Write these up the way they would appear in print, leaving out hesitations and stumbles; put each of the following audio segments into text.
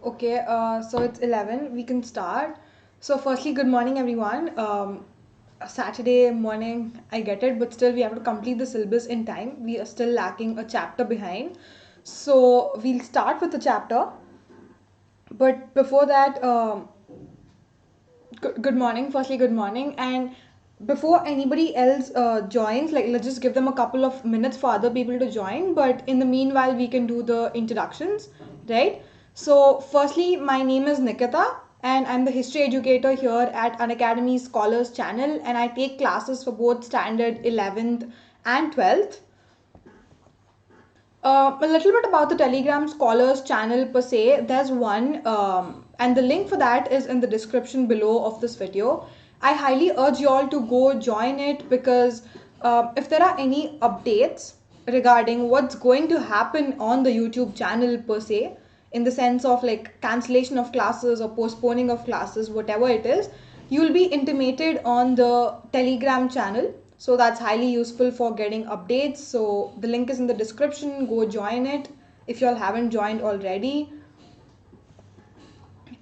Okay, so it's 11. We can start. So, firstly, good morning, everyone. Saturday morning, I get it, but still, we have to complete the syllabus in time. We are still lacking a chapter behind. So, we'll start with the chapter. But before that, good morning. Firstly, good morning. And before anybody else joins, like let's just give them a couple of minutes for other people to join. But in the meanwhile, we can do the introductions, right? So, firstly, my name is Nikitha, and I'm the history educator here at Unacademy Scholars channel, and I take classes for both standard 11th and 12th. A little bit about the Telegram Scholars channel per se. There's one, and the link for that is in the description below of this video. I highly urge you all to go join it because if there are any updates regarding what's going to happen on the YouTube channel per se, in the sense of like cancellation of classes or postponing of classes, whatever it is, you'll be intimated on the Telegram channel. So that's highly useful for getting updates. So the link is in the description. Go join it if you all haven't joined already.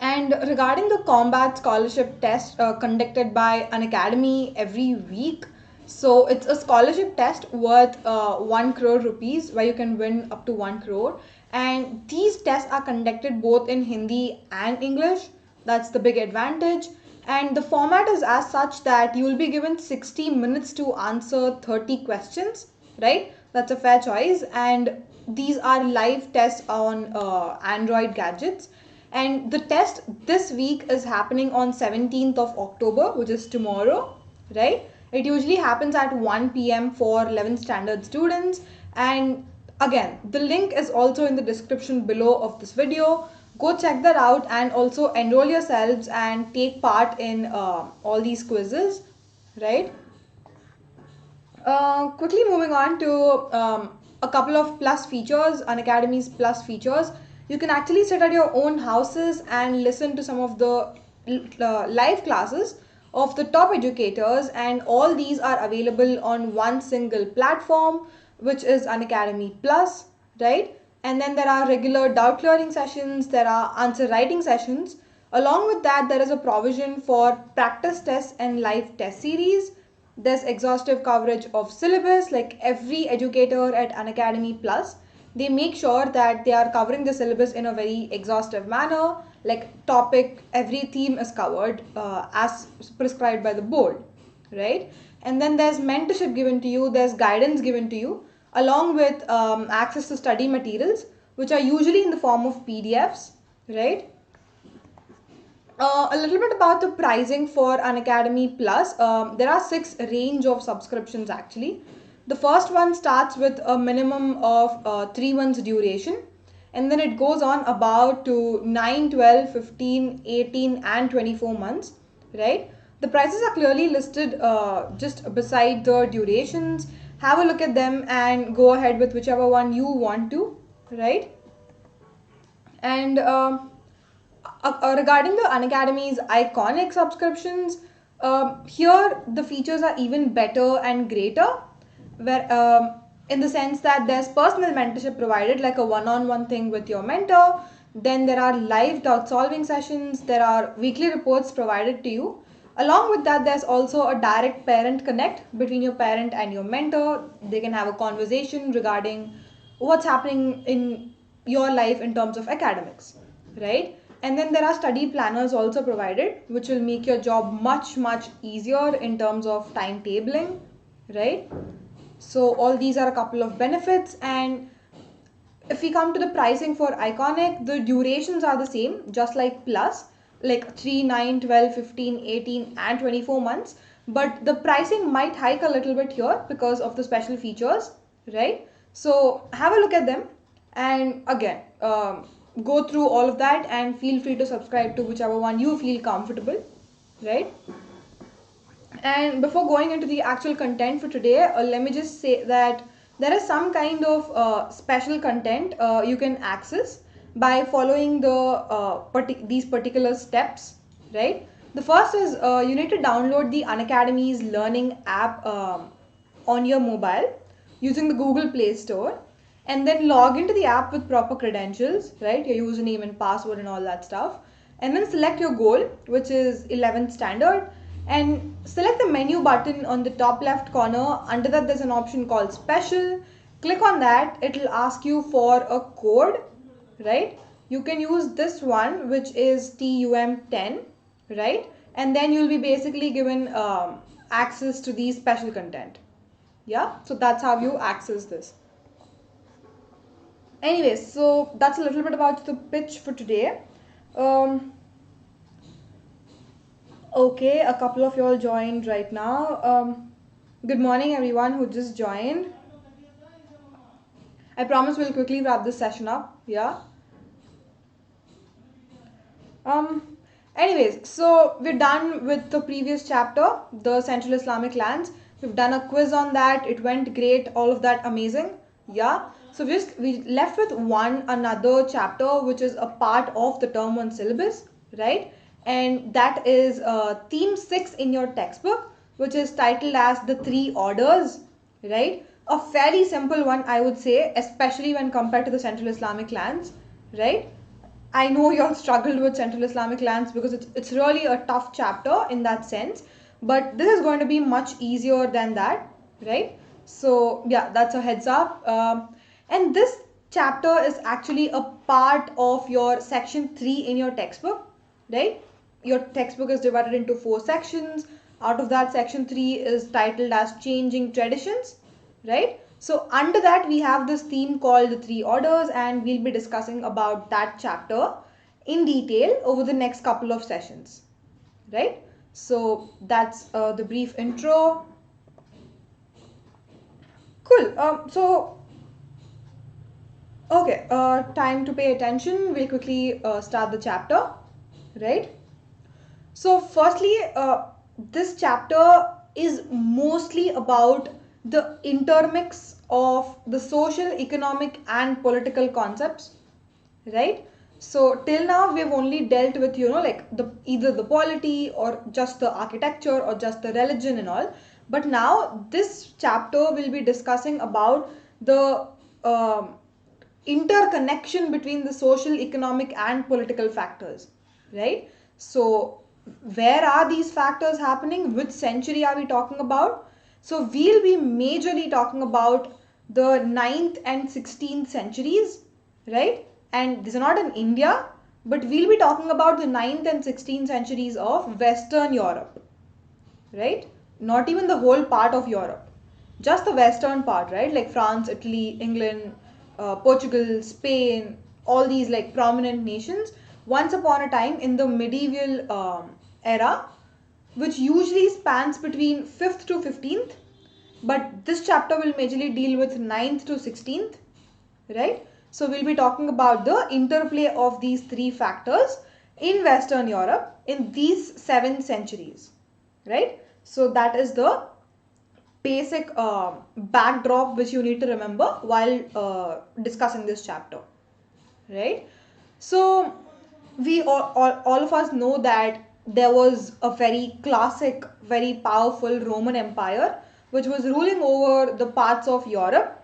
And regarding the combat scholarship test conducted by Unacademy every week, so it's a scholarship test worth 1 crore rupees where you can win up to 1 crore. And these tests are conducted both in Hindi and English. That's the big advantage. And the format is as such that you will be given 60 minutes to answer 30 questions, right? That's a fair choice. And these are live tests on Android gadgets. And the test this week is happening on 17th of October, which is tomorrow, right? It usually happens at 1 p.m. for 11th standard students. And again, the link is also in the description below of this video. Go check that out and also enroll yourselves and take part in all these quizzes, right? Quickly moving on to a couple of plus features, Unacademy's plus features. You can actually sit at your own houses and listen to some of the live classes of the top educators, and all these are available on one single platform, which is Unacademy Plus, right? And then there are regular doubt clearing sessions, there are answer writing sessions. Along with that, there is a provision for practice tests and live test series. There's exhaustive coverage of syllabus, like every educator at Unacademy Plus. They make sure that they are covering the syllabus in a very exhaustive manner, like topic, every theme is covered as prescribed by the board, right? And then there's mentorship given to you, there's guidance given to you, along with access to study materials, which are usually in the form of PDFs, right? A little bit about the pricing for Unacademy Plus. There are 6 range of subscriptions actually. The first one starts with a minimum of 3 months duration, and then it goes on about to 9, 12, 15, 18 and 24 months, right? The prices are clearly listed just beside the durations. Have a look at them and go ahead with whichever one you want to, right? And regarding the Unacademy's iconic subscriptions, here the features are even better and greater, where in the sense that there's personal mentorship provided, like a one-on-one thing with your mentor. Then there are live doubt solving sessions. There are weekly reports provided to you. Along with that, there's also a direct parent connect between your parent and your mentor. They can have a conversation regarding what's happening in your life in terms of academics, right? And then there are study planners also provided, which will make your job much easier in terms of timetabling, right? So all these are a couple of benefits. And if we come to the pricing for Iconic, the durations are the same, just like Plus, like 3, 9, 12, 15, 18 and 24 months. But the pricing might hike a little bit here because of the special features, right? So have a look at them, and again, go through all of that and feel free to subscribe to whichever one you feel comfortable, right? And before going into the actual content for today, let me just say that there is some kind of special content you can access by following the these particular steps, right? The first is you need to download the Unacademy's learning app on your mobile using the Google Play Store. and then log into the app with proper credentials, right? Your username and password and all that stuff. And then select your goal, which is 11th standard, and select the menu button on the top left corner. Under that, there's an option called special. Click on that. It'll ask you for a code, right? You can use this one, which is TUM10, right? And then you'll be basically given access to the special content. Yeah, so that's how you access this. Anyways, so that's a little bit about the pitch for today. Okay, a couple of y'all joined right now. Good morning, everyone who just joined. I promise we'll quickly wrap this session up. Yeah. Anyways, so we're done with the previous chapter, the Central Islamic lands. We've done a quiz on that. It went great. All of that amazing. Yeah. So we left with another chapter, which is a part of the term 1 syllabus, right? And that is theme 6 in your textbook, which is titled as the 3 orders, right? A fairly simple one, I would say, especially when compared to the Central Islamic lands, right? I know you all struggled with Central Islamic lands because it's really a tough chapter in that sense, but this is going to be much easier than that, right? So yeah, that's a heads up. And this chapter is actually a part of your section 3 in your textbook, right? Your textbook is divided into 4 sections. Out of that, section 3 is titled as changing traditions, right? So under that we have this theme called the 3 orders, and we'll be discussing about that chapter in detail over the next couple of sessions, right? So that's the brief intro. Cool. Okay, time to pay attention. We'll quickly start the chapter, right? So firstly, this chapter is mostly about the intermix of the social, economic and political concepts, right? So till now we've only dealt with, like either the polity or just the architecture or just the religion and all. But now this chapter will be discussing about the interconnection between the social, economic and political factors, right? So where are these factors happening? Which century are we talking about? So we'll be majorly talking about the 9th and 16th centuries, right? And these are not in India, but we'll be talking about the 9th and 16th centuries of Western Europe, right? Not even the whole part of Europe, just the western part, right? Like France, Italy, England, Portugal, Spain, all these like prominent nations once upon a time in the medieval era, which usually spans between 5th to 15th, but this chapter will majorly deal with 9th to 16th, right? So we'll be talking about the interplay of these 3 factors in Western Europe in these 7 centuries, right? So that is the basic backdrop which you need to remember while discussing this chapter, right? So we all of us know that there was a very classic, very powerful Roman Empire which was ruling over the parts of Europe,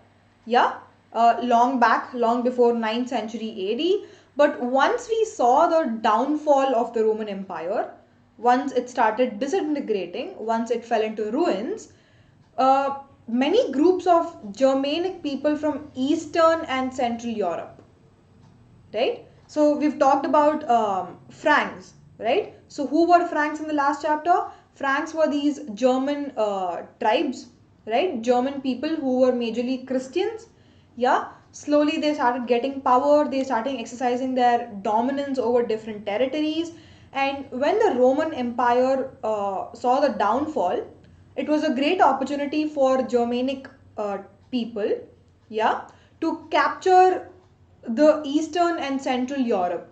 yeah, long back, long before 9th century AD. But once we saw the downfall of the Roman Empire, once it started disintegrating, once it fell into ruins, many groups of Germanic people from Eastern and Central Europe, right? So we've talked about Franks, right? So who were Franks in the last chapter? Franks were these German tribes, right? German people who were majorly Christians. Yeah, slowly they started getting power, they started exercising their dominance over different territories. And when the Roman Empire saw the downfall, it was a great opportunity for Germanic people, yeah, to capture the Eastern and Central Europe,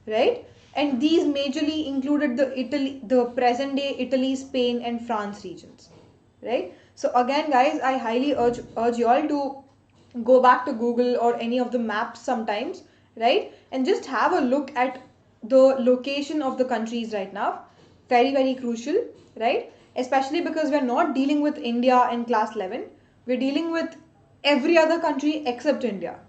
right? And these majorly included the present day Italy, Spain and France regions, right? So again guys, I highly urge you all to go back to Google or any of the maps sometimes, right? And just have a look at the location of the countries right now. Very crucial, right? Especially because we're not dealing with India in class 11. We're dealing with every other country except India,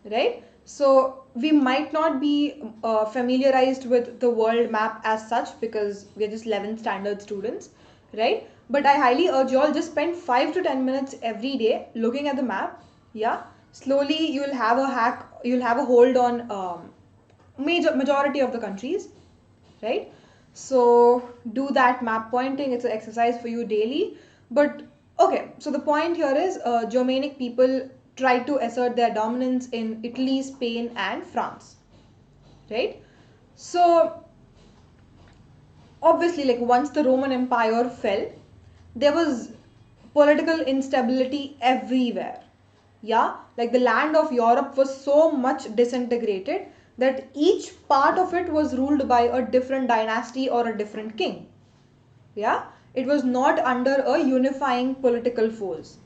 right? So we might not be familiarized with the world map as such because we're just 11th standard students, right? But I highly urge you all, just spend 5 to 10 minutes every day looking at the map. Yeah, slowly you'll have a hold on majority of the countries, right? So do that map pointing. It's an exercise for you daily. But okay, so the point here is Germanic people tried to assert their dominance in Italy, Spain, and France, right? So obviously, like once the Roman Empire fell, there was political instability everywhere. Yeah, like the land of Europe was so much disintegrated that each part of it was ruled by a different dynasty or a different king. Yeah, it was not under a unifying political force.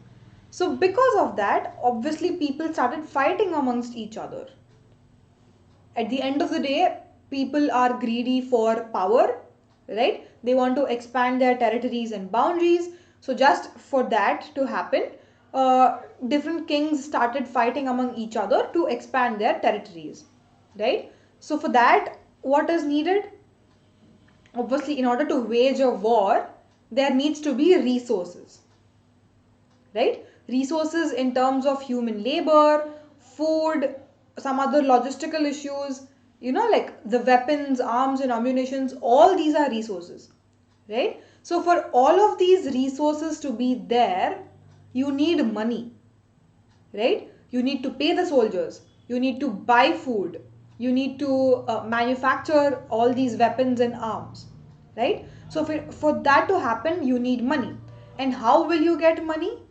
So because of that, obviously people started fighting amongst each other. At the end of the day, people are greedy for power, right? They want to expand their territories and boundaries. So just for that to happen, different kings started fighting among each other to expand their territories, right? So for that, what is needed? Obviously, in order to wage a war, there needs to be resources, right? Resources in terms of human labor, food, some other logistical issues, like the weapons, arms, and ammunitions, all these are resources, right? So, for all of these resources to be there, you need money, right? You need to pay the soldiers, you need to buy food, you need to manufacture all these weapons and arms, right? So, for that to happen, you need money. And how will you get money?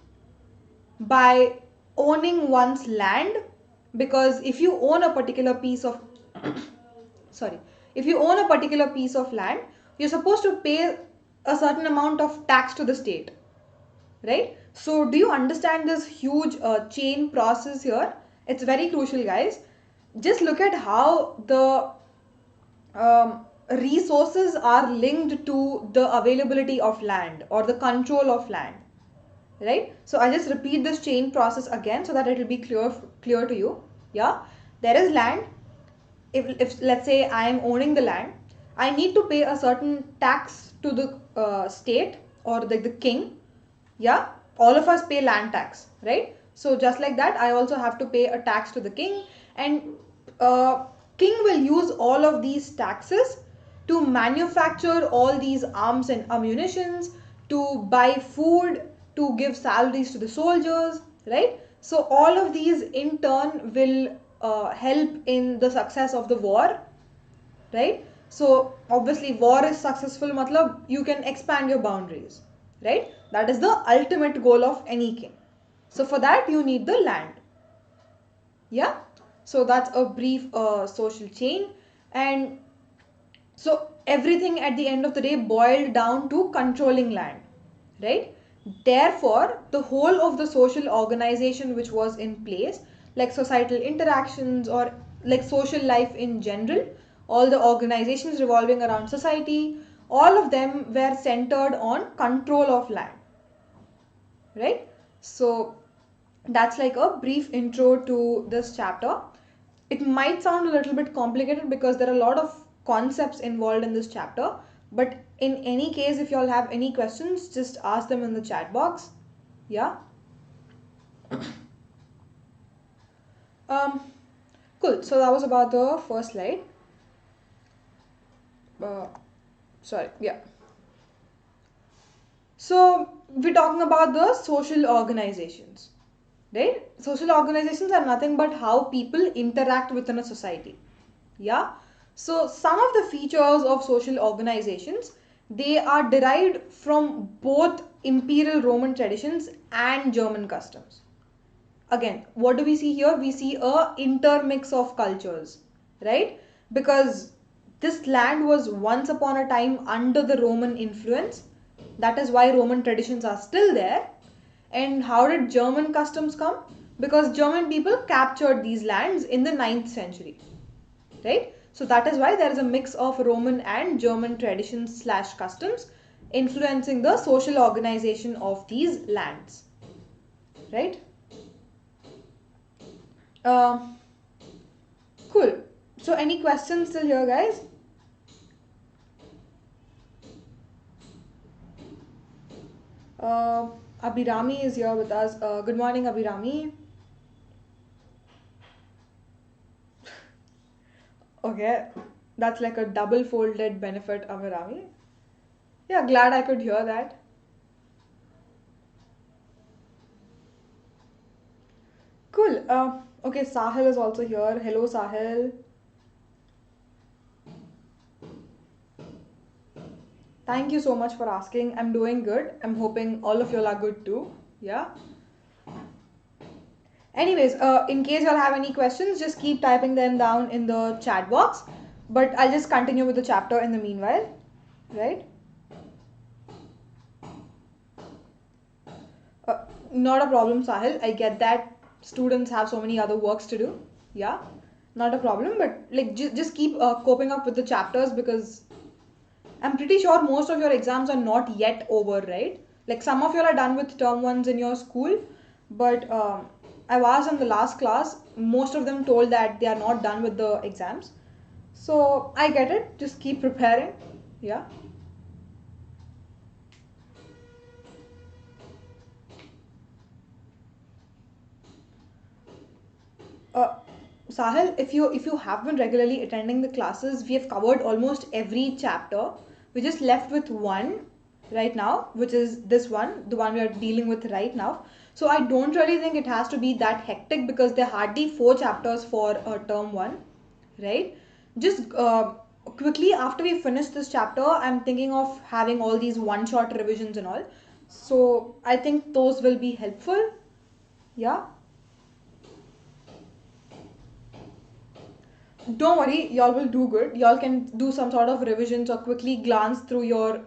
By owning one's land, because if you own a particular piece of sorry, if you own a particular piece of land, you're supposed to pay a certain amount of tax to the state, right? So do you understand this huge chain process here? It's very crucial, guys. Just look at how the resources are linked to the availability of land or the control of land, right? So I just repeat this chain process again so that it will be clear to you. Yeah, there is land. If let's say I am owning the land, I need to pay a certain tax to the state or the king. Yeah, all of us pay land tax, right? So just like that, I also have to pay a tax to the king, and king will use all of these taxes to manufacture all these arms and ammunitions, to buy food, to give salaries to the soldiers, right? So all of these in turn will help in the success of the war, right? So obviously war is successful matlab you can expand your boundaries, right? That is the ultimate goal of any king. So for that you need the land. Yeah, so that's a brief social chain. And so everything at the end of the day boiled down to controlling land, right? Therefore, the whole of the social organization which was in place, like societal interactions or like social life in general, all the organizations revolving around society, all of them were centered on control of land, right? So that's like a brief intro to this chapter. It might sound a little bit complicated because there are a lot of concepts involved in this chapter, but in any case, if you all have any questions, just ask them in the chat box. Yeah. um cool, so that was about the first slide. uh, Sorry, yeah. So we're talking about the social organizations, right? Social organizations are nothing but how people interact within a society. Yeah. So some of the features of social organizations, they are derived from both imperial Roman traditions and German customs. Again, what do we see here? We see a intermix of cultures, right? Because this land was once upon a time under the Roman influence. That is why Roman traditions are still there. And how did German customs come? Because German people captured these lands in the 9th century, right? So that is why there is a mix of Roman and German traditions slash customs influencing the social organization of these lands, right? Um, cool. So any questions still here, guys? Uh, Abhirami is here with us. Good morning, Abhirami. Okay, that's like a double folded benefit, Abhirami. Yeah, glad I could hear that. Cool. Okay, Sahil is also here. Hello, Sahil. Thank you so much for asking. I'm doing good. I'm hoping all of y'all are good too. Yeah. Anyways, in case y'all have any questions, just keep typing them down in the chat box. But I'll just continue with the chapter in the meanwhile. Right? Not a problem, Sahil. I get that students have so many other works to do. Yeah. Not a problem. But like just keep coping up with the chapters because I'm pretty sure most of your exams are not yet over, right? Like some of you are done with term ones in your school, but I was in the last class. Most of them told that they are not done with the exams. So I get it. Just keep preparing. Yeah. Uh, Sahil, if you have been regularly attending the classes, we have covered almost every chapter. We just left with one right now, which is this one, the one we are dealing with right now. So I don't really think it has to be that hectic because there are hardly four chapters for term one, right? Just quickly after we finish this chapter, I'm thinking of having all these one-shot revisions and all. So I think those will be helpful. Yeah. Don't worry, y'all will do good. Y'all can do some sort of revisions or quickly glance through your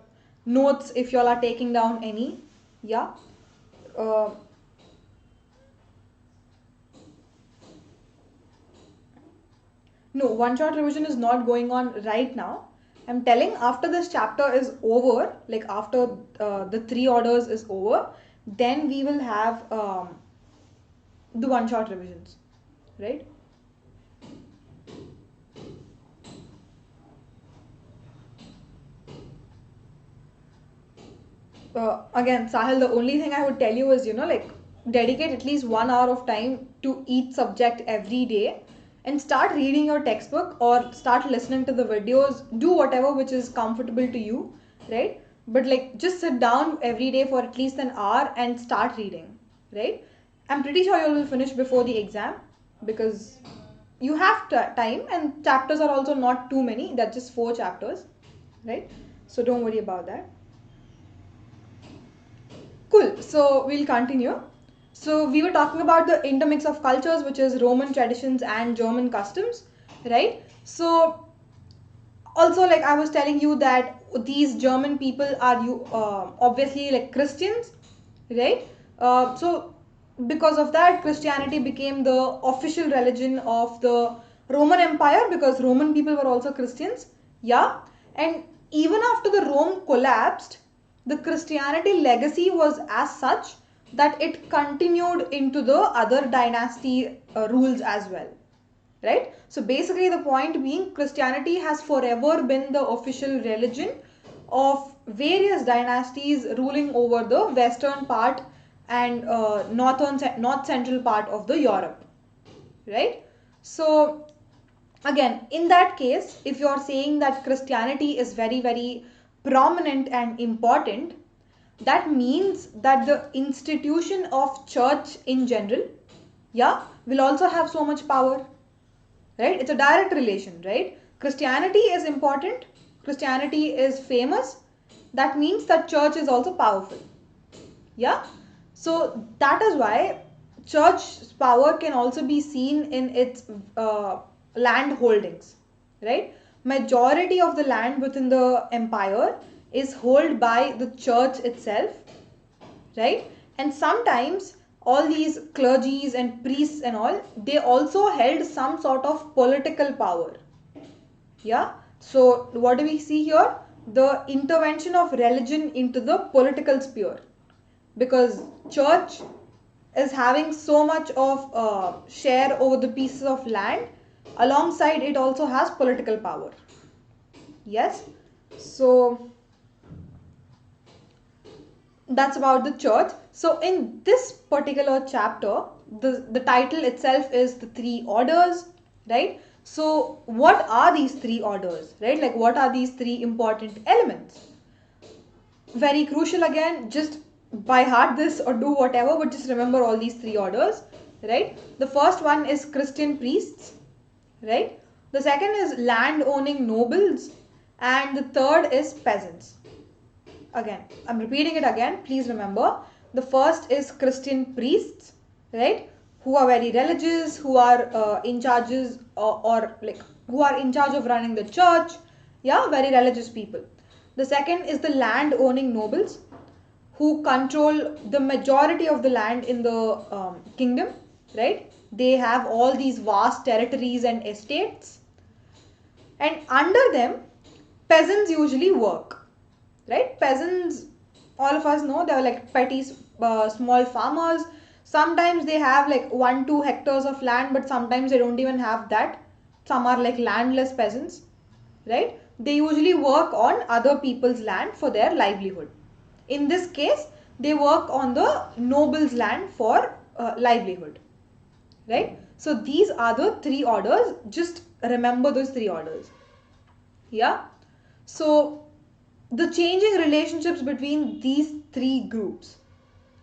notes if y'all are taking down any. Yeah. Uh, no, one shot revision is not going on right now. I'm telling after this chapter is over, like after the three orders is over, then we will have the one shot revisions, right? Again, Sahil, the only thing I would tell you is, like dedicate at least 1 hour of time to each subject every day and start reading your textbook or start listening to the videos. Do whatever which is comfortable to you, right? But like just sit down every day for at least an hour and start reading, right? I'm pretty sure you will finish before the exam because you have time and chapters are also not too many. That's just four chapters, right? So don't worry about that. Cool. So we'll continue. So we were talking about the intermix of cultures, which is Roman traditions and German customs, right? So also, like I was telling you that these German people are you obviously like Christians, right? So because of that, Christianity became the official religion of the Roman Empire because Roman people were also Christians. Yeah, and even after the Rome collapsed, the Christianity legacy was as such that it continued into the other dynasty rules as well, right? So basically the point being Christianity has forever been the official religion of various dynasties ruling over the western part and north central part of the Europe, right? So again, in that case, if you're saying that Christianity is very very prominent and important, that means that the institution of church in general, yeah, will also have so much power, right? It's a direct relation, right? Christianity is important, Christianity is famous, that means that church is also powerful. Yeah, so that is why church power can also be seen in its land holdings, right? Majority of the land within the empire is held by the church itself, right? And sometimes all these clergies and priests and all, they also held some sort of political power. Yeah. So what do we see here? The intervention of religion into the political sphere, because church is having so much of share over the pieces of land. Alongside, it also has political power. Yes. So that's about the church. So in this particular chapter, the title itself is the three orders, right? So what are these three orders, right? Like, what are these three important elements? Very crucial again, just by heart this or do whatever, but just remember all these three orders, right? The first one is Christian priests, right? The second is land owning nobles, and the third is peasants. Again, I'm repeating it again, please remember. The first is Christian priests, right, who are very religious, who are in charges, or like who are in charge of running the church. Yeah, very religious people. The second is the land owning nobles, who control the majority of the land in the kingdom, right? They have all these vast territories and estates, and under them peasants usually work, right? Peasants, all of us know, they are like petty small farmers. Sometimes they have like 1-2 hectares of land, but sometimes they don't even have that. Some are like landless peasants, right? They usually work on other people's land for their livelihood. In this case, they work on the noble's land for livelihood, right? So these are the three orders. Just remember those three orders. Yeah. So the changing relationships between these three groups,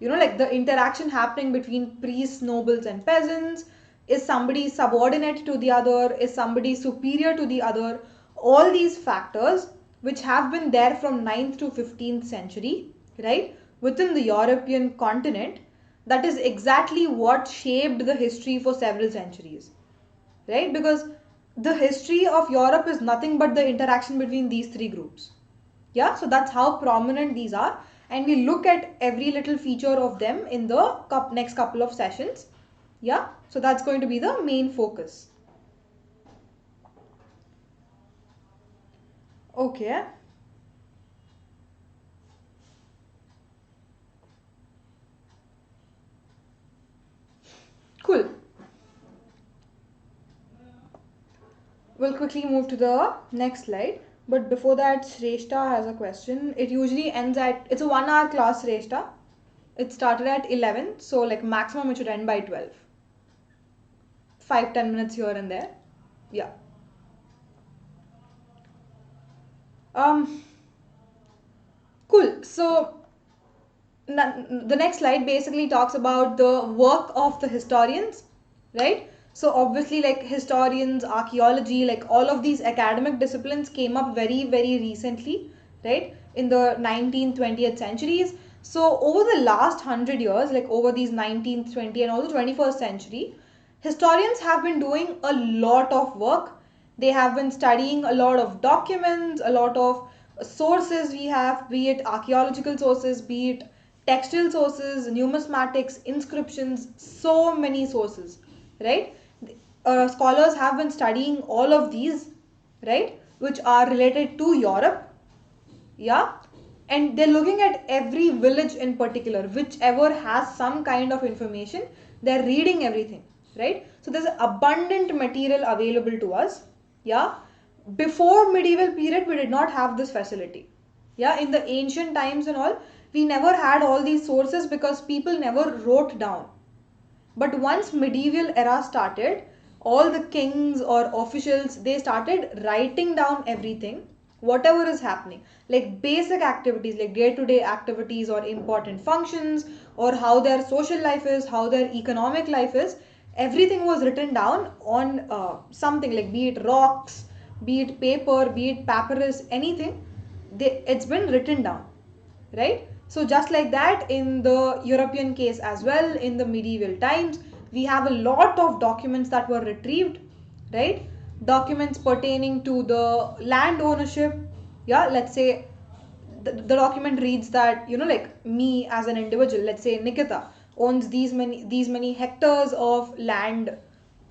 like the interaction happening between priests, nobles and peasants. Is somebody subordinate to the other? Is somebody superior to the other? All these factors which have been there from 9th to 15th century, right, within the European continent, that is exactly what shaped the history for several centuries, right? Because the history of Europe is nothing but the interaction between these three groups. Yeah, so that's how prominent these are, and we look at every little feature of them in the next couple of sessions. Yeah, so that's going to be the main focus. Okay. Cool. We'll quickly move to the next slide. But before that, Shrestha has a question. It usually ends at, it's a 1 hour class, Shrestha. It started at 11, so like maximum it should end by 12. 5-10 minutes here and there. Yeah. Cool. So the next slide basically talks about the work of the historians, right? So obviously, like historians, archaeology, like all of these academic disciplines came up very, very recently, right, in the 19th, 20th centuries. So over the last 100 years, like over these 19th, 20th and also 21st century, historians have been doing a lot of work. They have been studying a lot of documents, a lot of sources we have, be it archaeological sources, be it textile sources, numismatics, inscriptions, so many sources, right? Scholars have been studying all of these, right, which are related to Europe. Yeah, and they're looking at every village in particular, whichever has some kind of information. They're reading everything, right? So there's abundant material available to us. Yeah, before medieval period we did not have this facility. Yeah, in the ancient times and all, we never had all these sources because people never wrote down. But once medieval era started, all the kings or officials, they started writing down everything, whatever is happening, like basic activities, like day-to-day activities or important functions, or how their social life is, how their economic life is. Everything was written down on something, like be it rocks, be it paper, be it papyrus, anything. It's been written down, right? So just like that, in the European case as well, in the medieval times, we have a lot of documents that were retrieved, right? Documents pertaining to the land ownership. Yeah, let's say the document reads that, like me as an individual, let's say Nikitha owns these many hectares of land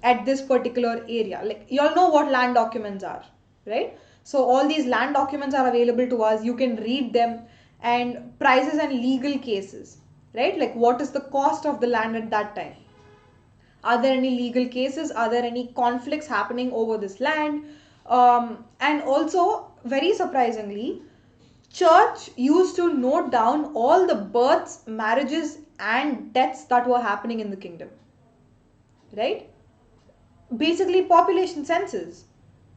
at this particular area. Like, you all know what land documents are, right? So all these land documents are available to us. You can read them. And prices and legal cases, right? Like what is the cost of the land at that time? Are there any legal cases? Are there any conflicts happening over this land? And also, very surprisingly, church used to note down all the births, marriages, and deaths that were happening in the kingdom, right? Basically, population census,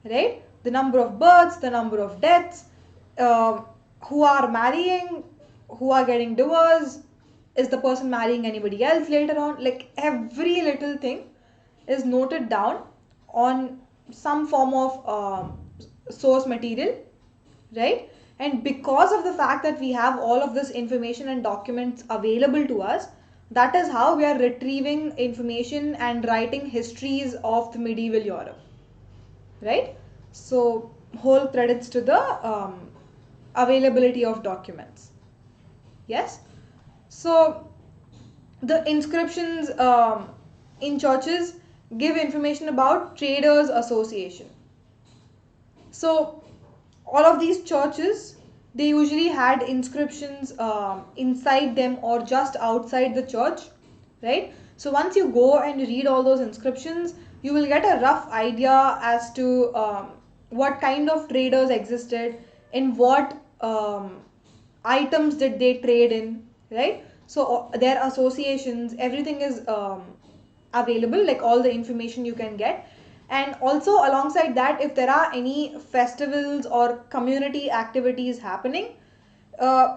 right? The number of births, the number of deaths, uh, who are marrying, who are getting divorced, is the person marrying anybody else later on? Like every little thing is noted down on some form of source material, right? And because of the fact that we have all of this information and documents available to us, that is how we are retrieving information and writing histories of the medieval Europe, right? So whole credits to the availability of documents. Yes. So the inscriptions in churches give information about traders association. So all of these churches, they usually had inscriptions inside them or just outside the church, right? So once you go and read all those inscriptions, you will get a rough idea as to what kind of traders existed, in what items did they trade in, right? So their associations, everything is available, like all the information you can get. And also alongside that, if there are any festivals or community activities happening,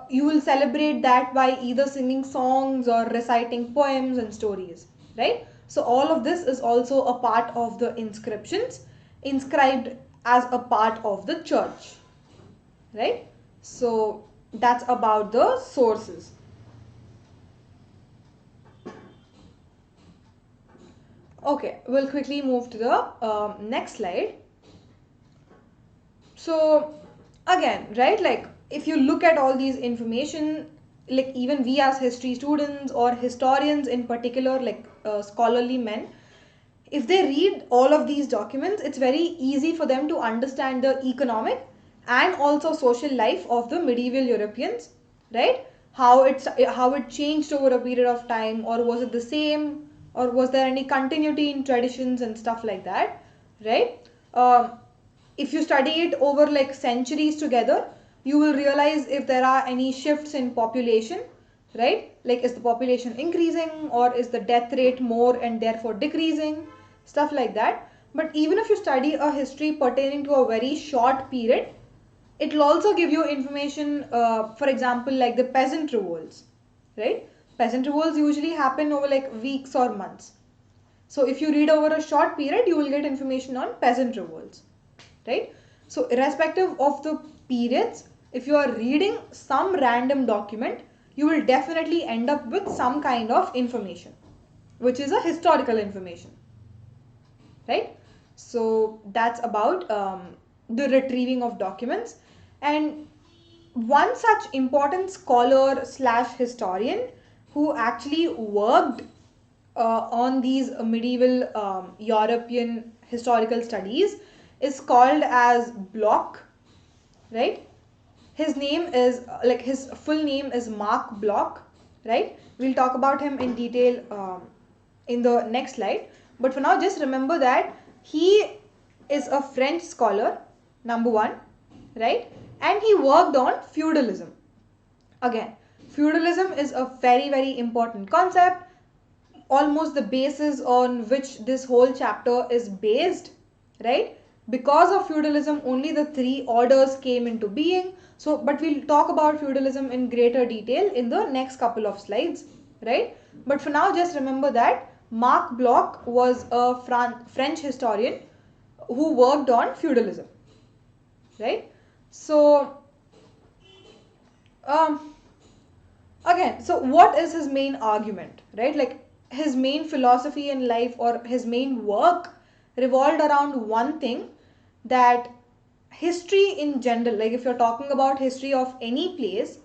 you will celebrate that by either singing songs or reciting poems and stories, right? So all of this is also a part of the inscriptions inscribed as a part of the church, right? So that's about the sources. Okay, we'll quickly move to the next slide. So again, right, like if you look at all these information, like even we as history students or historians in particular, like scholarly men, if they read all of these documents, it's very easy for them to understand the economic and also social life of the medieval Europeans, right? How it changed over a period of time, or was it the same, or was there any continuity in traditions and stuff like that, right? If you study it over like centuries together, you will realize if there are any shifts in population, right? Like is the population increasing, or is the death rate more and therefore decreasing, stuff like that. But even if you study a history pertaining to a very short period, it will also give you information, for example, like the peasant revolts, right? Peasant revolts usually happen over like weeks or months. So if you read over a short period, you will get information on peasant revolts, right? So irrespective of the periods, if you are reading some random document, you will definitely end up with some kind of information, which is a historical information, right? So that's about the retrieving of documents. And one such important scholar slash historian who actually worked on these medieval European historical studies is called as Bloch, right? His name is like his full name is Mark Bloch, right? We'll talk about him in detail in the next slide. But for now, just remember that he is a French scholar, number one, right? And he worked on feudalism. Again, feudalism is a very, very important concept, almost the basis on which this whole chapter is based, right? Because of feudalism, only the three orders came into being. So, but we'll talk about feudalism in greater detail in the next couple of slides, right? But for now, just remember that Marc Bloch was a French historian who worked on feudalism, right? So, um, again, so what is his main argument, right? Like his main philosophy in life or his main work revolved around one thing, that history in general, like if you're talking about history of any place,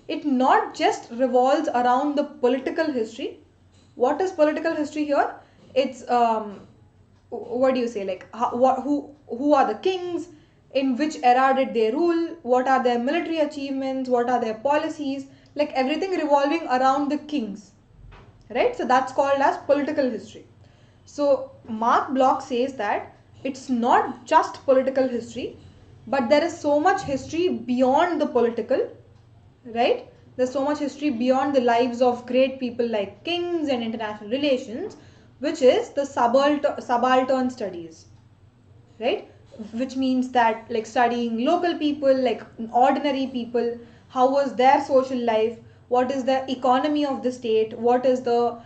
it not just revolves around the political history. What is political history here? It's what do you say, like who are the kings, in which era did they rule, what are their military achievements, what are their policies, like everything revolving around the kings, right? So that's called as political history. So Mark Bloch says that it's not just political history, but there is so much history beyond the political, right? There's so much history beyond the lives of great people like kings and international relations, which is the subaltern studies, right? Which means that like studying local people, like ordinary people, how was their social life, what is the economy of the state, what is the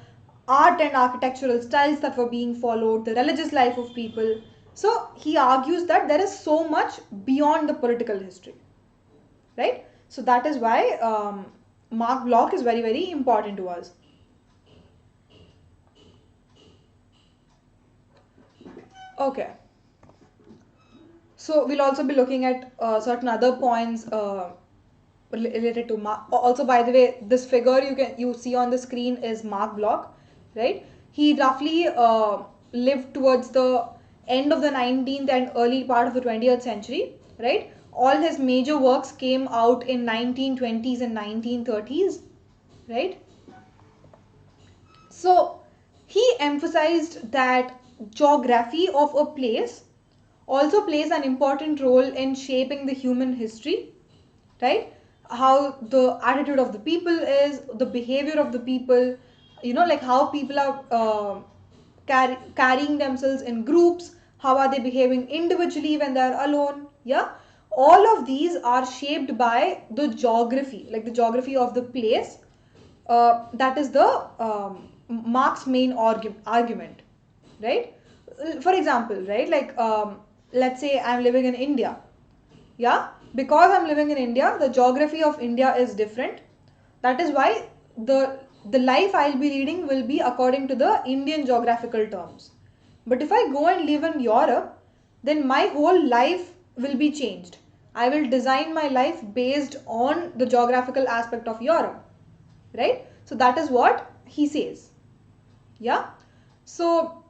art and architectural styles that were being followed, the religious life of people. So he argues that there is so much beyond the political history, right? So that is why Mark Bloch is very, very important to us. Okay. So we'll also be looking at certain other points related to Mark. Also, by the way, this figure you see on the screen is Mark Bloch, right? He roughly lived towards the end of the 19th and early part of the 20th century, right? All his major works came out in 1920s and 1930s, right? So he emphasized that geography of a place also plays an important role in shaping the human history, right? How the attitude of the people is, the behavior of the people, like how people are carrying themselves in groups, how are they behaving individually when they are alone, yeah? All of these are shaped by the geography, like the geography of the place. That is the Marx's main argument, right? For example, right, like let's say I'm living in India, yeah, because I'm living in India, the geography of India is different. That is why the life I'll be leading will be according to the Indian geographical terms. But if I go and live in Europe, then my whole life will be changed. I will design my life based on the geographical aspect of Europe, right? So that is what he says, yeah. So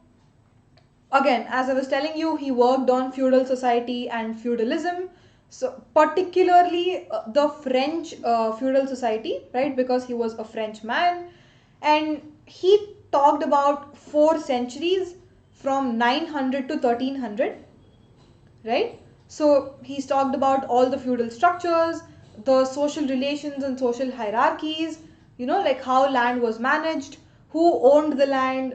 again, as I was telling you, he worked on feudal society and feudalism. So particularly the French feudal society, right? Because he was a French man, and he talked about 4 centuries from 900 to 1300, right? So he's talked about all the feudal structures, the social relations and social hierarchies, like how land was managed, who owned the land,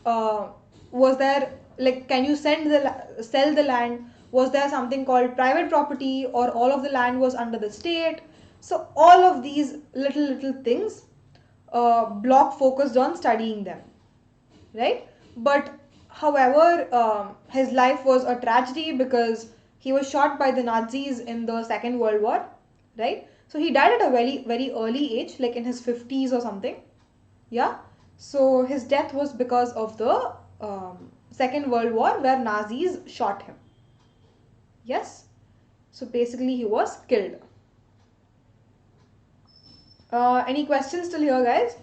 was there, like, can you sell the land, was there something called private property, or all of the land was under the state. So all of these little things, Bloch focused on studying them, right? But however, his life was a tragedy because he was shot by the Nazis in the Second World War, right? So he died at a very, very early age, like in his 50s or something, yeah. So his death was because of the Second World War, where Nazis shot him, yes. So basically he was killed. Any questions till here, guys?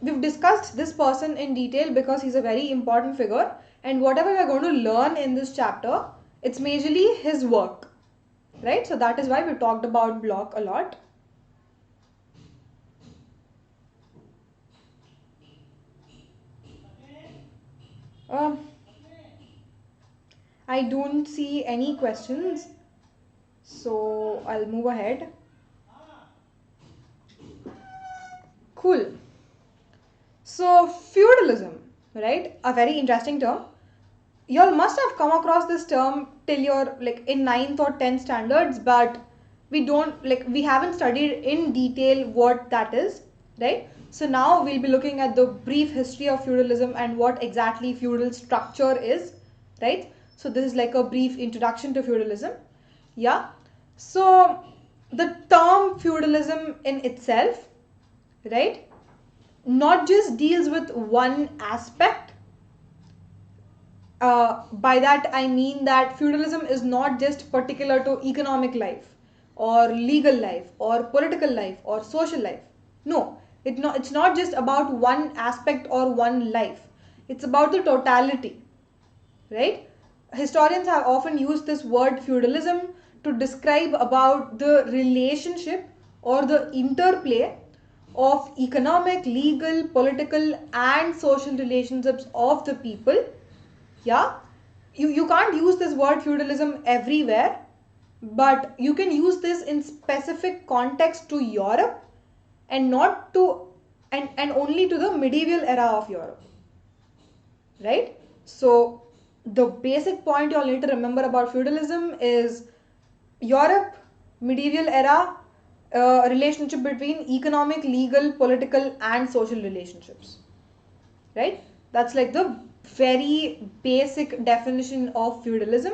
We've discussed this person in detail because he's a very important figure, and whatever we're going to learn in this chapter, it's majorly his work, right? So that is why we talked about Bloch a lot. I don't see any questions, so I'll move ahead. Cool. So feudalism, right? A very interesting term. Y'all must have come across this term till you're like in 9th or 10th standards, but we haven't studied in detail what that is, right? So now we'll be looking at the brief history of feudalism and what exactly feudal structure is, right? So this is like a brief introduction to feudalism, yeah. So the term feudalism in itself, right, not just deals with one aspect. By that I mean that feudalism is not just particular to economic life or legal life or political life or social life. No, it's not just about one aspect or one life. It's about the totality, right? Historians have often used this word feudalism to describe about the relationship or the interplay of economic, legal, political and social relationships of the people. Yeah, you can't use this word feudalism everywhere, but you can use this in specific context to Europe and not to and only to the medieval era of Europe, right? So the basic point you'll need to remember about feudalism is Europe, medieval era, relationship between economic, legal, political and social relationships, right? That's like the very basic definition of feudalism,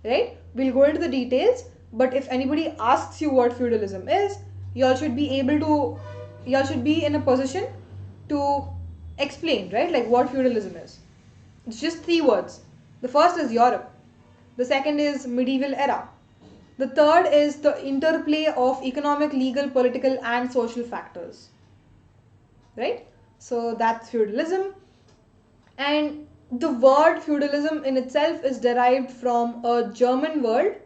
right? We'll go into the details, but if anybody asks you what feudalism is, y'all should be in a position to explain, right? Like what feudalism is. It's just three words. The first is Europe. The second is medieval era. The third is the interplay of economic, legal, political and social factors, right? So that's feudalism. And the word feudalism in itself is derived from a German word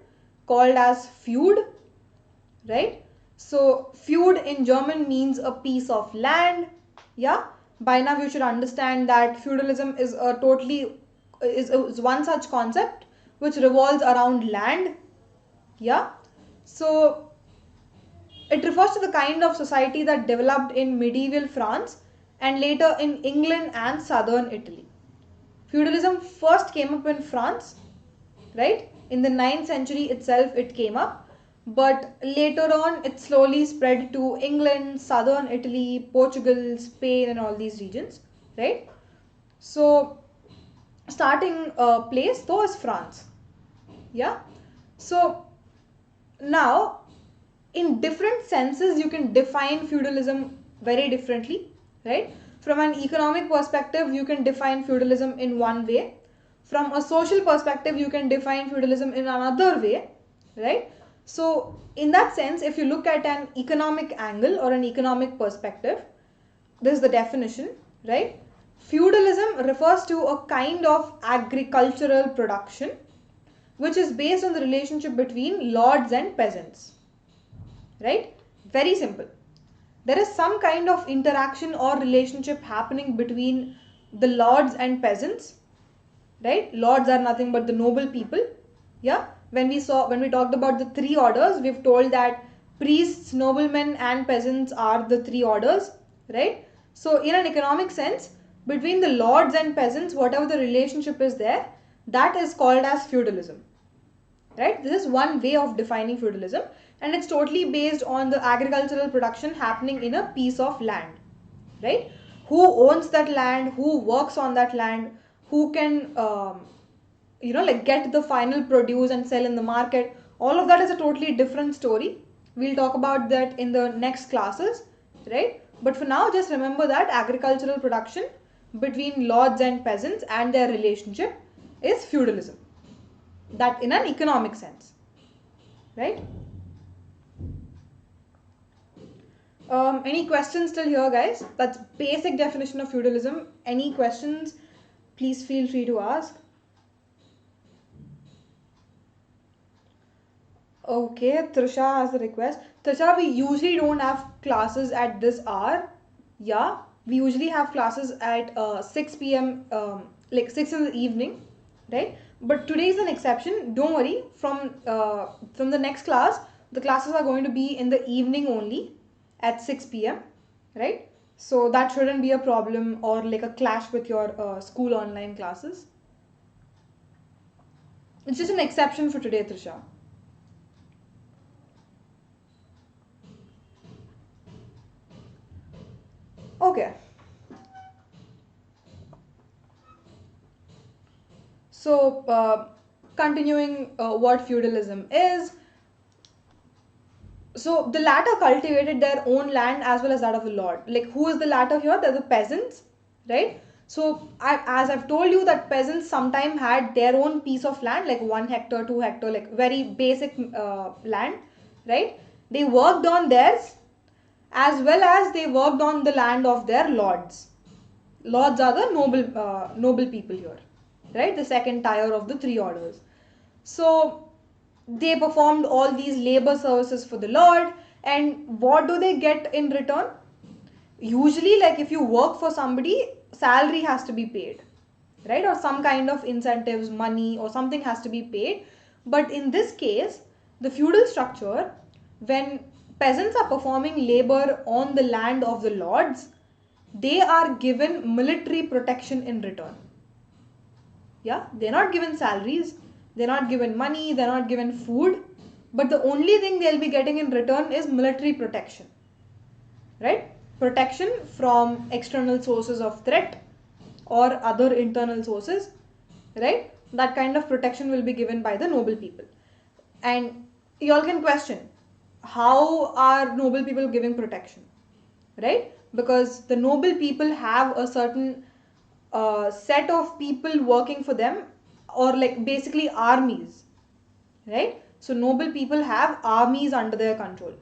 called as feud, right? So feud in German means a piece of land. Yeah, by now you should understand that feudalism is one such concept which revolves around land. Yeah, so it refers to the kind of society that developed in medieval France and later in England and southern Italy. Feudalism first came up in France, right? In the 9th century itself it came up, but later on it slowly spread to England, southern Italy, Portugal, Spain and all these regions, right? So starting place though is France. Yeah. So now in different senses you can define feudalism very differently, right? From an economic perspective you can define feudalism in one way. From a social perspective you can define feudalism in another way, right? So in that sense, if you look at an economic angle or an economic perspective, this is the definition, right? Feudalism refers to a kind of agricultural production which is based on the relationship between lords and peasants, right? Very simple. There is some kind of interaction or relationship happening between the lords and peasants, right? Lords are nothing but the noble people. Yeah, when we talked about the three orders, we've told that priests, noblemen and peasants are the three orders, right? So in an economic sense, between the lords and peasants, whatever the relationship is there, that is called as feudalism, right? This is one way of defining feudalism, and it's totally based on the agricultural production happening in a piece of land, right? Who owns that land, who works on that land, who can like get the final produce and sell in the market. All of that is a totally different story. We'll talk about that in the next classes, right? But for now, just remember that agricultural production between lords and peasants and their relationship is feudalism. That in an economic sense, right? Any questions till here, guys? That's basic definition of feudalism. Any questions? Please feel free to ask. Okay, Trisha has the request. Trisha, we usually don't have classes at this hour. Yeah, we usually have classes at 6 p.m. Like 6 in the evening, right? But today is an exception. Don't worry. From the next class, the classes are going to be in the evening only at 6 p.m. right? So that shouldn't be a problem or like a clash with your school online classes. It's just an exception for today, Trisha. Okay. So continuing what feudalism is. So the latter cultivated their own land as well as that of the lord. Like who is the latter here? They're the peasants, right? So as I've told you that peasants sometimes had their own piece of land, like 1 hectare, 2 hectare, like very basic land, right? They worked on theirs as well as they worked on the land of their lords. Lords are the noble people here, right? The second tier of the three orders. So they performed all these labor services for the lord, And what do they get in return? Usually, like if you work for somebody, salary has to be paid, right? Or some kind of incentives, money or something has to be paid. But in this case, the feudal structure, when peasants are performing labor on the land of the lords, they are given military protection in return. Yeah, they're not given salaries, they're not given money, they're not given food, but the only thing they'll be getting in return is military protection, right? Protection from external sources of threat or other internal sources, right? That kind of protection will be given by the noble people. And y'all can question, how are noble people giving protection, right? Because the noble people have a certain set of people working for them, or like basically armies, right? So noble people have armies under their control.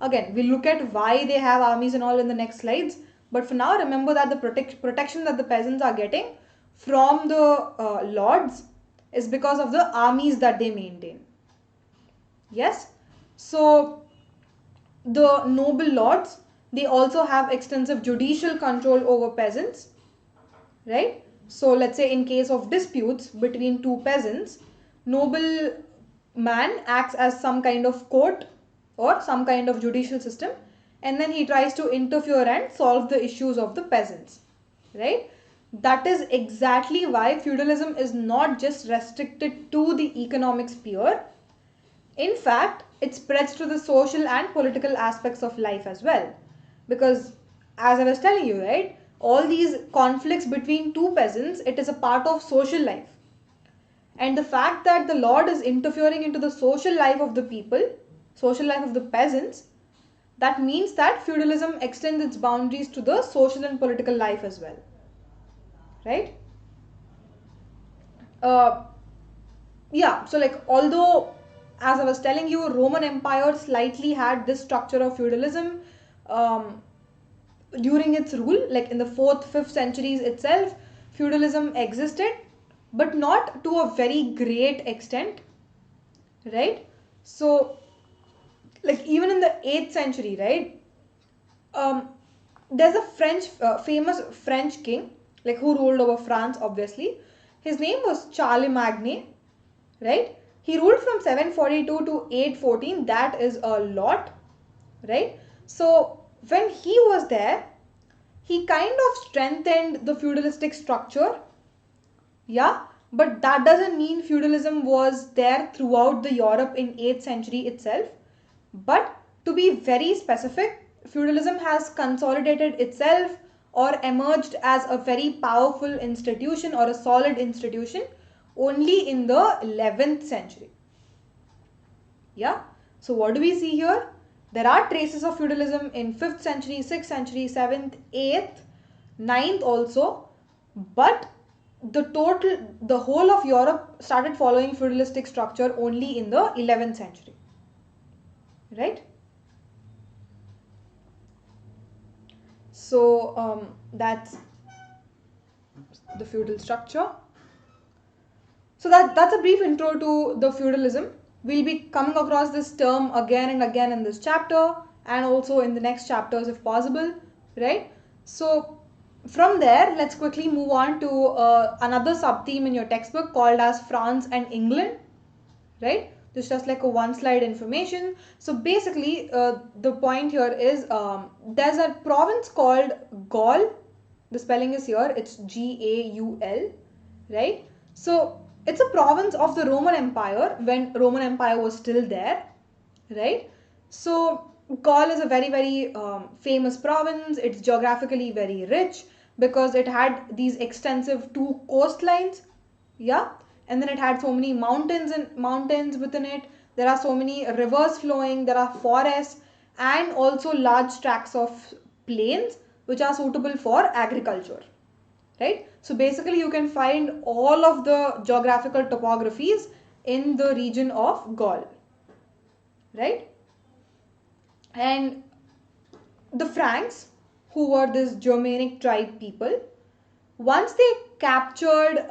Again, we'll look at why they have armies and all in the next slides. But for now, remember that the protection that the peasants are getting from the lords is because of the armies that they maintain. Yes? So, the noble lords, they also have extensive judicial control over peasants, right? So, let's say in case of disputes between two peasants, noble man acts as some kind of court or some kind of judicial system, and then he tries to interfere and solve the issues of the peasants, right? That is exactly why feudalism is not just restricted to the economic sphere. In fact, it spreads to the social and political aspects of life as well. Because, as I was telling you, right, all these conflicts between two peasants, it is a part of social life. And the fact that the Lord is interfering into the social life of the people, social life of the peasants, that means that feudalism extends its boundaries to the social and political life as well. Right? Uh, yeah, so like although, as I was telling you, Roman Empire slightly had this structure of feudalism um, during its rule, like in the 4th, 5th centuries itself, feudalism existed, but not to a very great extent, right? So, like even in the 8th century, right? Um, there's a famous French king, like who ruled over France, obviously. His name was Charlemagne, right? He ruled from 742 to 814. That is a lot, right? So when he was there, he kind of strengthened the feudalistic structure. Yeah, but that doesn't mean feudalism was there throughout the Europe in 8th century itself. But to be very specific, feudalism has consolidated itself or emerged as a very powerful institution or a solid institution only in the 11th century. Yeah. So what do we see here? There are traces of feudalism in 5th century, 6th century, 7th, 8th, 9th also. But the whole of Europe started following feudalistic structure only in the 11th century. Right? So that's the feudal structure. So that's a brief intro to the feudalism. We'll be coming across this term again and again in this chapter and also in the next chapters if possible, right? So from there, let's quickly move on to another sub-theme in your textbook called as France and England, right? This is just like a one slide information. So basically, the point here is there's a province called Gaul. The spelling is here. It's Gaul, right? So it's a province of the Roman Empire when Roman Empire was still there, right? So Gaul is a very, very famous province. It's geographically very rich because it had these extensive two coastlines, yeah, and then it had so many mountains within it. There are so many rivers flowing. There are forests and also large tracts of plains which are suitable for agriculture, right? So basically you can find all of the geographical topographies in the region of Gaul, right? And the Franks, who were this Germanic tribe people, once they captured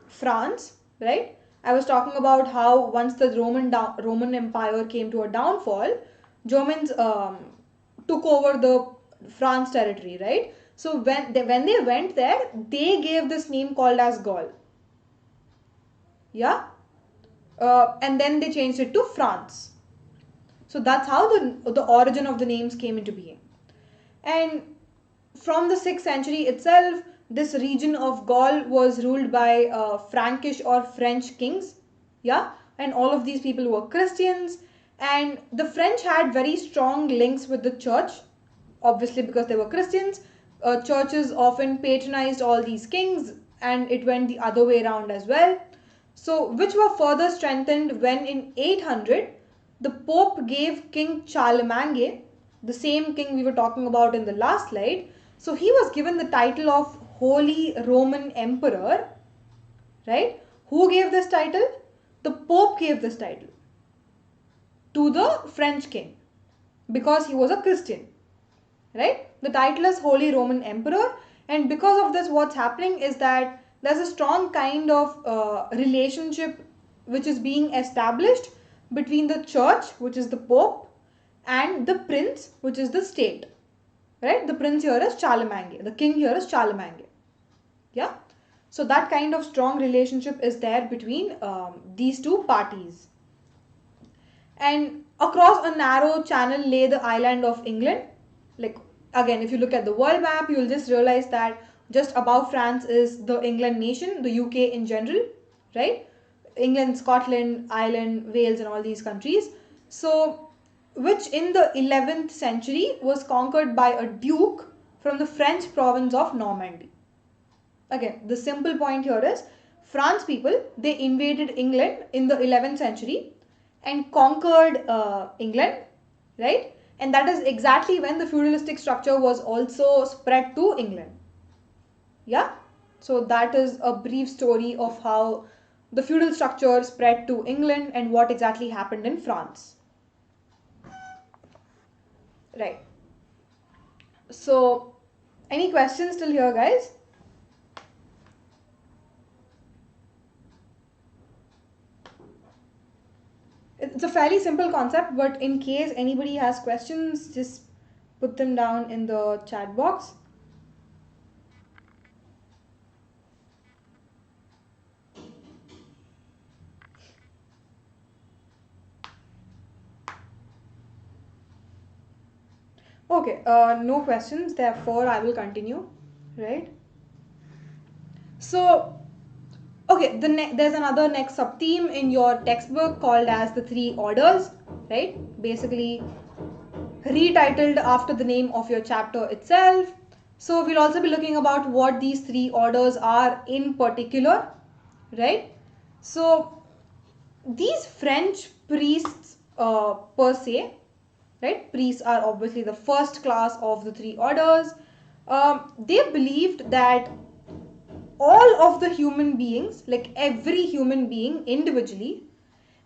France, right? I was talking about how once the Roman Empire came to a downfall, Germans took over the France territory, right? So when they went there, they gave this name called as Gaul. Yeah, and then they changed it to France. So that's how the origin of the names came into being. And from the 6th century itself, this region of Gaul was ruled by Frankish or French kings. Yeah, and all of these people were Christians. And the French had very strong links with the church, obviously because they were Christians. Churches often patronized all these kings, and it went the other way around as well. So, which were further strengthened when in 800 the Pope gave King Charlemagne, the same king we were talking about in the last slide. So, he was given the title of Holy Roman Emperor, right? Who gave this title? The Pope gave this title to the French king because he was a Christian, right? The title is Holy Roman Emperor, and because of this, what's happening is that there's a strong kind of relationship which is being established between the church, which is the Pope, and the prince, which is the state, right? The prince here is Charlemagne, the king here is Charlemagne. Yeah, so that kind of strong relationship is there between these two parties. And across a narrow channel lay the island of England. Like, again, if you look at the world map, you will just realize that just above France is the England nation, the UK in general, right? England, Scotland, Ireland, Wales, and all these countries. So, which in the 11th century was conquered by a duke from the French province of Normandy. Again, the simple point here is France people, they invaded England in the 11th century and conquered England, right? And that is exactly when the feudalistic structure was also spread to England. Yeah, so that is a brief story of how the feudal structure spread to England and what exactly happened in France. Right. So, any questions till here, guys? It's a fairly simple concept, but in case anybody has questions, just put them down in the chat box. Okay, no questions, therefore I will continue, right? So, okay, there's another next sub-theme in your textbook called as the three orders, right? Basically retitled after the name of your chapter itself. So we'll also be looking about what these three orders are in particular, right? So these French priests per se, right? Priests are obviously the first class of the three orders. They believed that all of the human beings, like every human being individually,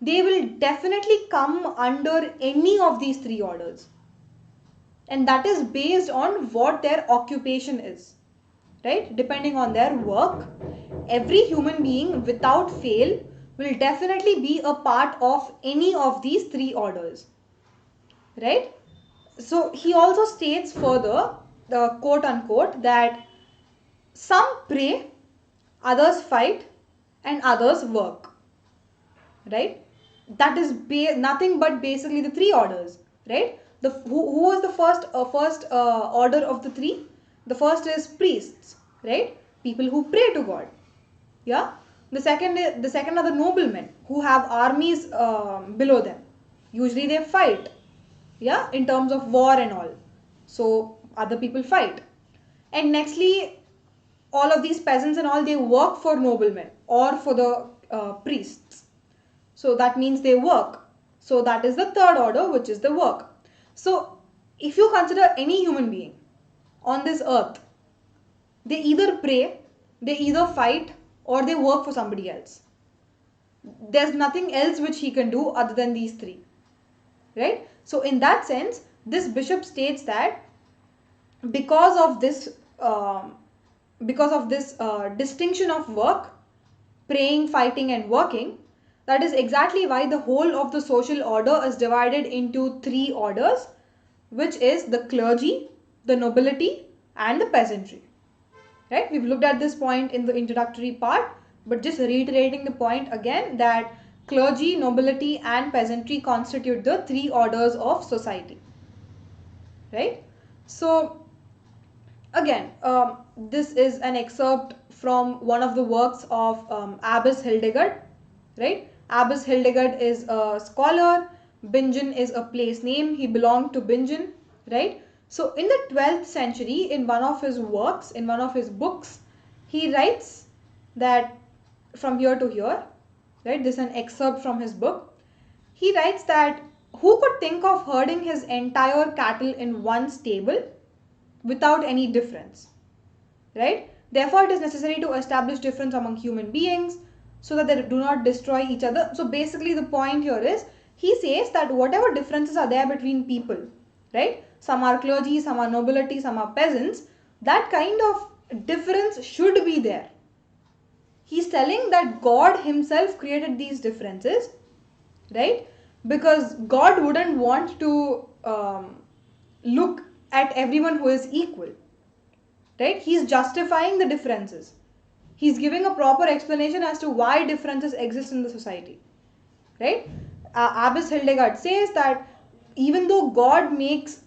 they will definitely come under any of these three orders. And that is based on what their occupation is, right? Depending on their work, every human being without fail will definitely be a part of any of these three orders, right? So he also states further, the quote unquote, that some pray, others fight, and others work, right? That is nothing but basically the three orders, right? Who was the first order of the three? The first is priests, right? People who pray to God. Yeah. The second are the noblemen who have armies below them. Usually they fight. Yeah, in terms of war and all. So other people fight. And nextly, all of these peasants and all, they work for noblemen or for the priests. So that means they work. So that is the third order, which is the work. So if you consider any human being on this earth, they either pray, they either fight, or they work for somebody else. There's nothing else which he can do other than these three, right? So in that sense, this bishop states that because of this distinction of work, praying, fighting, and working, That is exactly why the whole of the social order is divided into three orders, which is the clergy, the nobility, and the peasantry. Right? We've looked at this point in the introductory part, but just reiterating the point again that clergy, nobility, and peasantry constitute the three orders of society. Right? So again, this is an excerpt from one of the works of Abbess Hildegard. Right? Abbess Hildegard is a scholar. Bingen is a place name. He belonged to Bingen. Right? So in the 12th century, in one of his works, in one of his books, he writes that from here to here, right? This is an excerpt from his book. He writes that who could think of herding his entire cattle in one stable without any difference, right? Therefore, it is necessary to establish difference among human beings so that they do not destroy each other. So basically the point here is he says that whatever differences are there between people, right? Some are clergy, some are nobility, some are peasants. That kind of difference should be there. He's telling that God himself created these differences, right? Because God wouldn't want to look at everyone who is equal, right? He's justifying the differences. He's giving a proper explanation as to why differences exist in the society, right? Abbess Hildegard says that even though God makes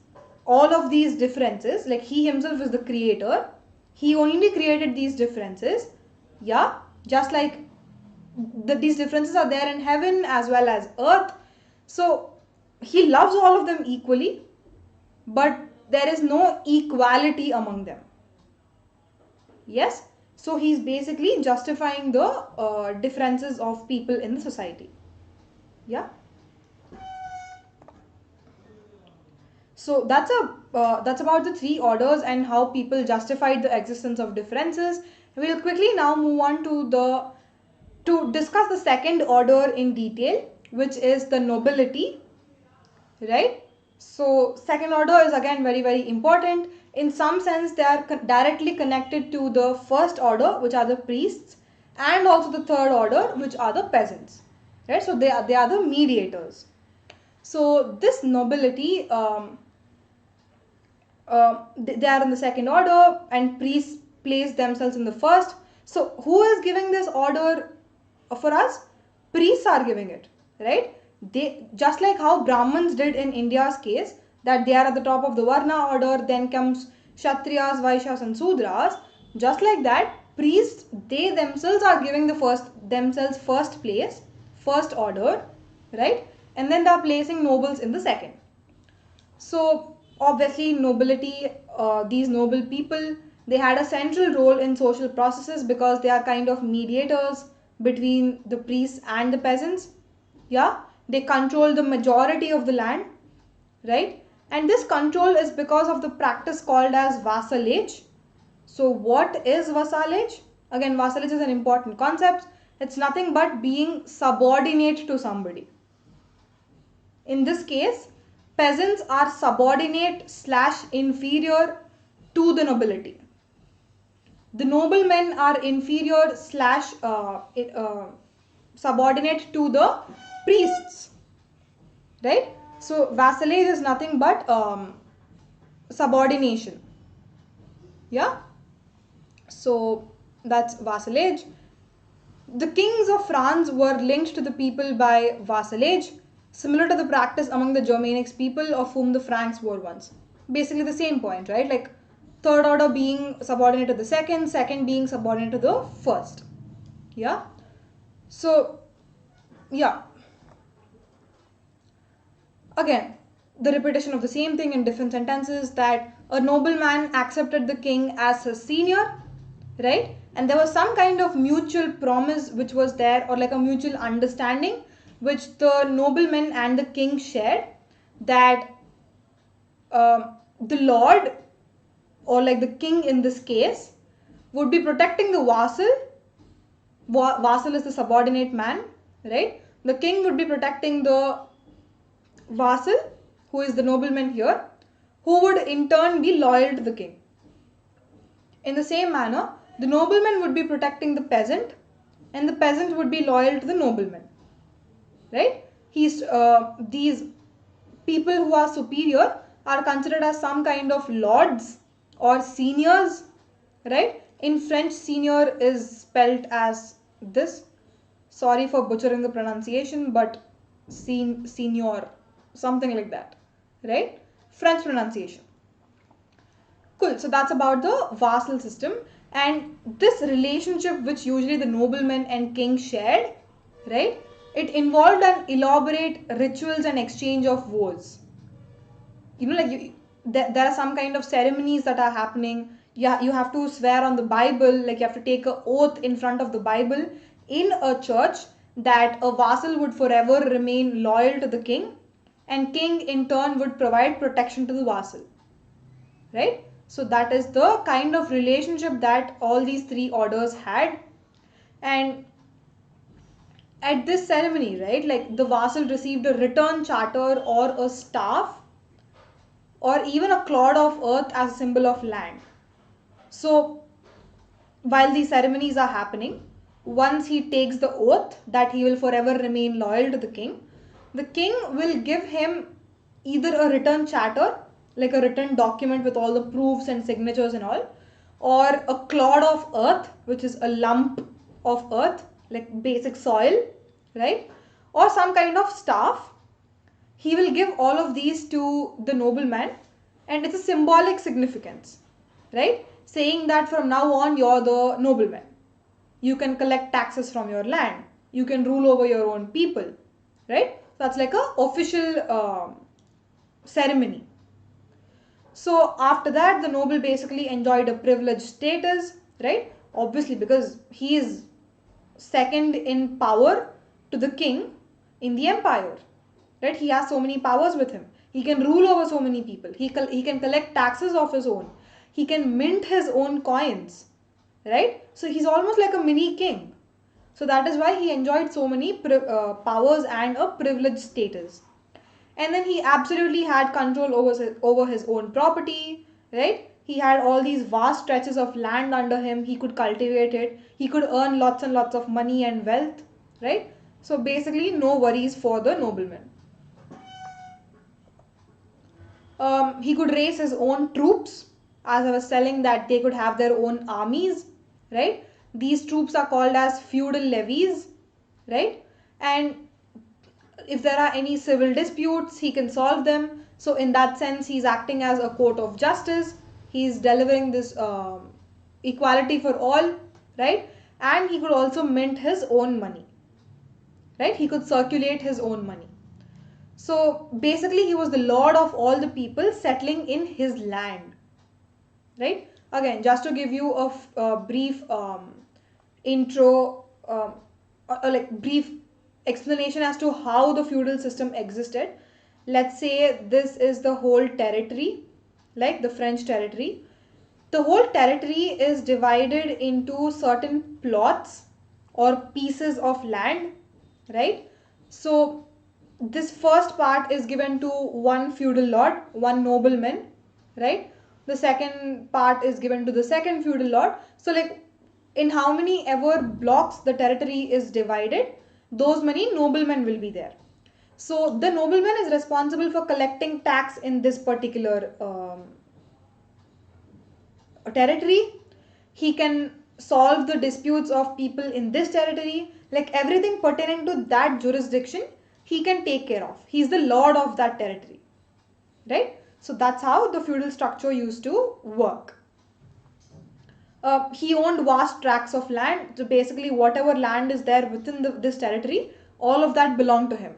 all of these differences, like he himself is the creator, he only created these differences, yeah, just like these differences are there in heaven as well as earth. So he loves all of them equally, but there is no equality among them. Yes, so he's basically justifying the differences of people in the society. Yeah. So that's about the three orders and how people justified the existence of differences. We'll quickly now move on to discuss the second order in detail, which is the nobility, right? So second order is again very important. In some sense, they are directly connected to the first order, which are the priests, and also the third order, which are the peasants, right? So they are the mediators. So this nobility, they are in the second order, and priests place themselves in the first. So who is giving this order for us? Priests are giving it, right? They, just like how Brahmins did in India's case, that they are at the top of the Varna order, then comes Kshatriyas, Vaishyas and Sudras. Just like that, priests, they themselves are giving themselves first place, first order, right? And then they are placing nobles in the second. So obviously nobility, these noble people, they had a central role in social processes because they are kind of mediators between the priests and the peasants. Yeah, they control the majority of the land, right? And this control is because of the practice called as vassalage. So what is vassalage? Again, vassalage is an important concept. It's nothing but being subordinate to somebody. In this case, peasants are subordinate / inferior to the nobility. The noblemen are inferior / subordinate to the priests, right? So vassalage is nothing but subordination. Yeah. So that's vassalage. The kings of France were linked to the people by vassalage, similar to the practice among the Germanic people of whom the Franks were once. Basically the same point, right? Like third order being subordinate to the second, second being subordinate to the first. Yeah. So, yeah. Again, the repetition of the same thing in different sentences, that a nobleman accepted the king as his senior, right? And there was some kind of mutual promise which was there, or like a mutual understanding which the nobleman and the king shared, that the lord, or like the king in this case, would be protecting the vassal. Vassal is the subordinate man, right? The king would be protecting the vassal, who is the nobleman here, who would in turn be loyal to the king. In the same manner, the nobleman would be protecting the peasant, and the peasant would be loyal to the nobleman. right? These people who are superior are considered as some kind of lords or seniors, right? In French, senior is spelt as this. Sorry for butchering the pronunciation, but senior, something like that, right? French pronunciation. Cool. So that's about the vassal system. And this relationship, which usually the noblemen and king shared, right? It involved an elaborate rituals and exchange of vows. There are some kind of ceremonies that are happening. Yeah, you have to swear on the Bible, like you have to take an oath in front of the Bible in a church that a vassal would forever remain loyal to the king, and king in turn would provide protection to the vassal, right? So that is the kind of relationship that all these three orders had. And at this ceremony, right, like the vassal received a written charter or a staff or even a clod of earth as a symbol of land. So while these ceremonies are happening, once he takes the oath that he will forever remain loyal to the king will give him either a written charter, like a written document with all the proofs and signatures and all, or a clod of earth, which is a lump of earth, like basic soil, right? Or some kind of staff. He will give all of these to the nobleman, and it's a symbolic significance, right? Saying that from now on you're the nobleman. You can collect taxes from your land. You can rule over your own people, right? That's like a official ceremony. So after that, the noble basically enjoyed a privileged status, right? Obviously, because he is second in power to the king in the empire, right? He has so many powers with him. He can rule over so many people. He can collect taxes of his own. He can mint his own coins, right? So he's almost like a mini king. So that is why he enjoyed so many powers and a privileged status. And then he absolutely had control over his own property, right? He had all these vast stretches of land under him. He could cultivate it. He could earn lots and lots of money and wealth, right? So basically, no worries for the nobleman. He could raise his own troops. As I was telling, that they could have their own armies, right? These troops are called as feudal levies, right? And if there are any civil disputes, he can solve them. So in that sense, he's acting as a court of justice. He's delivering this equality for all, right? And he could also mint his own money, right? He could circulate his own money. So basically, he was the lord of all the people settling in his land, right? Again, just to give you a brief intro, like brief explanation as to how the feudal system existed. Let's say this is the whole territory, like the French territory. The whole territory is divided into certain plots or pieces of land, right? So this first part is given to one feudal lord, one nobleman, right? The second part is given to the second feudal lord. So like in how many ever blocks the territory is divided, those many noblemen will be there. So the nobleman is responsible for collecting tax in this particular territory. He can solve the disputes of people in this territory, like everything pertaining to that jurisdiction he can take care of. He's the lord of that territory, right? So that's how the feudal structure used to work. He owned vast tracts of land. So basically whatever land is there within this territory, all of that belonged to him,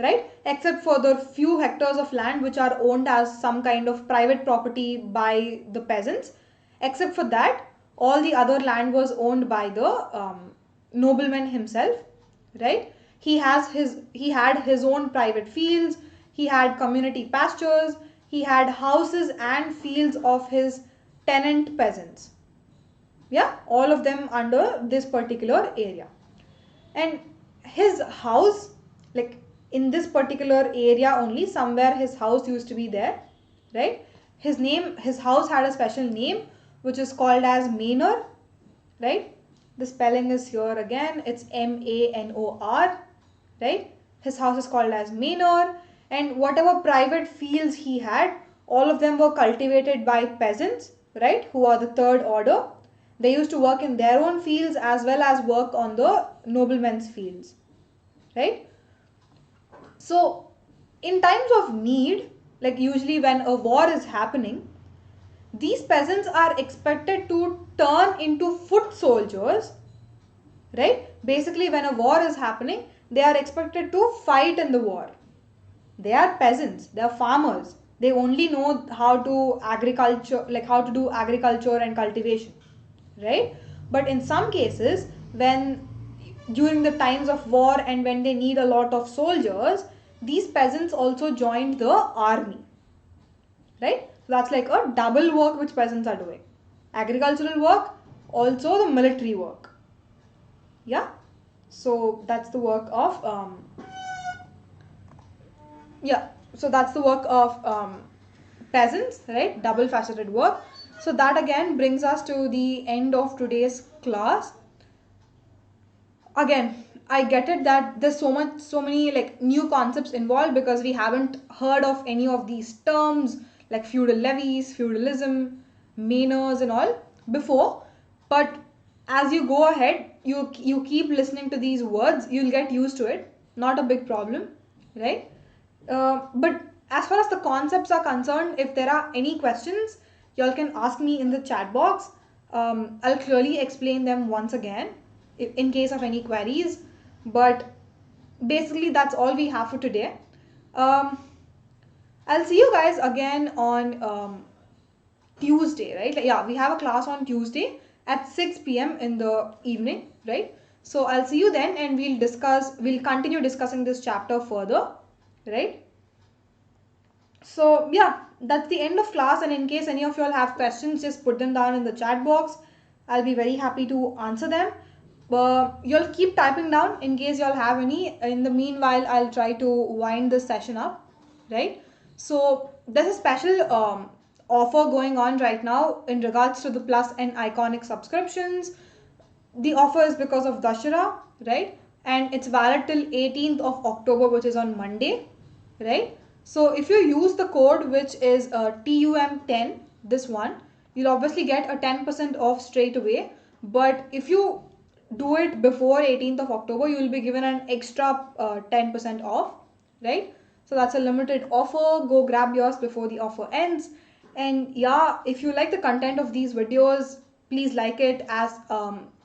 right? Except for the few hectares of land which are owned as some kind of private property by the peasants. Except for that, all the other land was owned by the nobleman himself, right? He had his own private fields. He had community pastures. He had houses and fields of his tenant peasants. Yeah, all of them under this particular area. And his house, like in this particular area only, somewhere his house used to be there, right? His house had a special name which is called as manor, right? The spelling is here again. It's Manor, right? His house is called as manor, and whatever private fields he had, all of them were cultivated by peasants, right, who are the third order. They used to work in their own fields as well as work on the noblemen's fields, right? So in times of need, like usually when a war is happening, these peasants are expected to turn into foot soldiers, right? Basically, when a war is happening, they are expected to fight in the war. They are peasants, they are farmers. They only know how to agriculture, like how to do agriculture and cultivation, right? But in some cases, when during the times of war and when they need a lot of soldiers, these peasants also joined the army, right? So that's like a double work which peasants are doing: agricultural work, also the military work. Yeah, so that's the work of yeah, so that's the work of peasants, right? Double faceted work. So that again brings us to the end of today's class. Again, I get it that there's so many like new concepts involved because we haven't heard of any of these terms like feudal levies, feudalism, manors and all before. But as you go ahead, you keep listening to these words, you'll get used to it. Not a big problem, right? But as far as the concepts are concerned, if there are any questions, y'all can ask me in the chat box. I'll clearly explain them once again in case of any queries. But basically, that's all we have for today. Um, I'll see you guys again on Tuesday, right? Like, yeah, we have a class on Tuesday at 6 p.m. in the evening, right? So I'll see you then and we'll continue discussing this chapter further, right? So yeah, that's the end of class, and in case any of you all have questions, just put them down in the chat box. I'll be very happy to answer them. But you'll keep typing down in case you'll have any. In the meanwhile, I'll try to wind this session up, right? So there's a special offer going on right now in regards to the Plus and Iconic subscriptions. The offer is because of Dashera, right? And it's valid till 18th of October, which is on Monday, right? So if you use the code which is TUM10, this one, you'll obviously get a 10% off straight away. But if you do it before 18th of October, you will be given an extra 10% off, right? So that's a limited offer. Go grab yours before the offer ends. And yeah, if you like the content of these videos, please like it as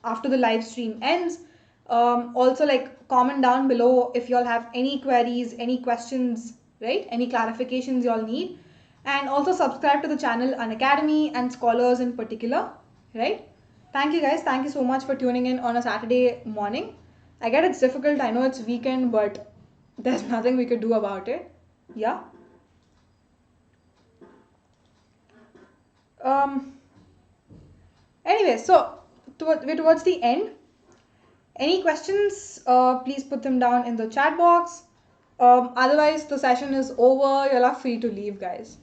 after the live stream ends. Also, like, comment down below if you all have any queries, any questions, right? Any clarifications you all need. And also subscribe to the channel Unacademy and Scholars in particular, right? Thank you guys. Thank you so much for tuning in on a Saturday morning. I get it's difficult. I know it's weekend, but there's nothing we could do about it. Yeah. Anyway, so towards the end, any questions, please put them down in the chat box. Otherwise, the session is over. You're free to leave, guys.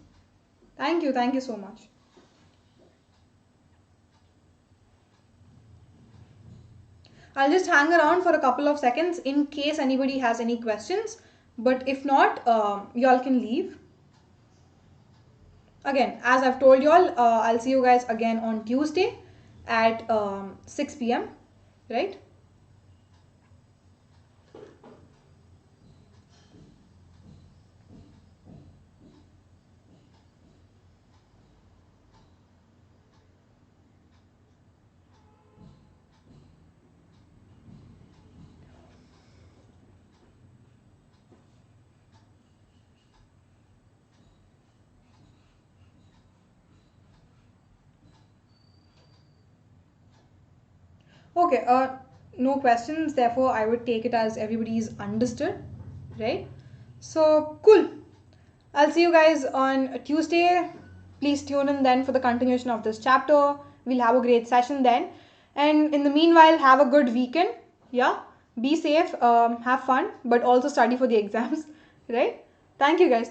Thank you. Thank you so much. I'll just hang around for a couple of seconds in case anybody has any questions. But if not, y'all can leave. Again, as I've told y'all, I'll see you guys again on Tuesday at 6 p.m. Right? Okay, no questions. Therefore, I would take it as everybody's understood, right? So, cool. I'll see you guys on Tuesday. Please tune in then for the continuation of this chapter. We'll have a great session then. And in the meanwhile, have a good weekend. Yeah. Be safe, have fun, but also study for the exams, right? Thank you guys.